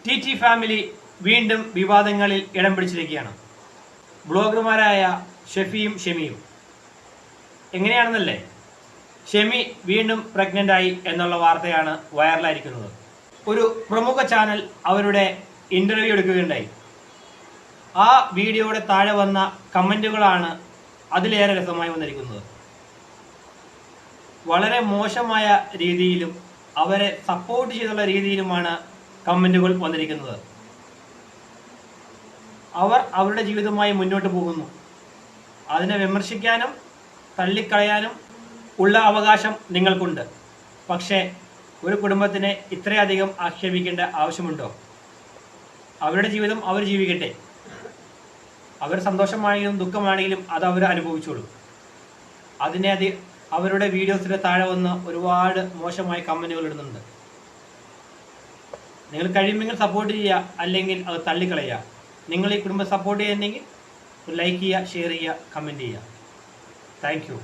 TT family വീണ്ടും വിവാദങ്ങളിൽ ഇടം പിടിച്ചിരിക്കുകയാണ്. ബ്ലോഗർമാരായ ഷെഫിയും ഷെമിയും. എങ്ങനെയാണെന്നല്ലേ, ഷെമി വീണ്ടും പ്രഗ്നന്റ് ആയി എന്നുള്ള വാർത്തയാണ് വൈറലായിരിക്കുന്നത്. ഒരു പ്രമുഖ ചാനൽ അവരുടെ ഇന്റർവ്യൂ എടുക്കുകയുണ്ടായി. ആ വീഡിയോയുടെ താഴെ വന്ന കമന്റുകളാണ് അതിലേറെ രസമായി വന്നിരിക്കുന്നത്. വളരെ മോശമായ രീതിയിലും അവരെ സപ്പോർട്ട് ചെയ്തുള്ള രീതിയിലുമാണ് കമന്റുകൾ വന്നിരിക്കുന്നത്. അവർ അവരുടെ ജീവിതവുമായി മുന്നോട്ട് പോകുന്നു. അതിനെ വിമർശിക്കാനും തള്ളിക്കളയാനും ഉള്ള അവകാശം നിങ്ങൾക്കുണ്ട്. പക്ഷേ ഒരു കുടുംബത്തിനെ ഇത്രയധികം ആക്ഷേപിക്കേണ്ട ആവശ്യമുണ്ടോ? അവരുടെ ജീവിതം അവർ ജീവിക്കട്ടെ. അവർ സന്തോഷമാണെങ്കിലും ദുഃഖമാണെങ്കിലും അത് അവർ അനുഭവിച്ചോളൂ. അതിനെ അവരുടെ വീഡിയോസിന്റെ താഴെ വന്ന് ഒരുപാട് മോശമായ കമന്റുകൾ ഇടുന്നുണ്ട്. നിങ്ങൾ കഴിയുമെങ്കിൽ സപ്പോർട്ട് ചെയ്യുക, അല്ലെങ്കിൽ അത് തള്ളിക്കളയുക. നിങ്ങൾ ഈ കുടുംബം സപ്പോർട്ട് ചെയ്യുന്നെങ്കിൽ ലൈക്ക് ചെയ്യുക, ഷെയർ ചെയ്യുക, കമന്റ് ചെയ്യുക. Thank you.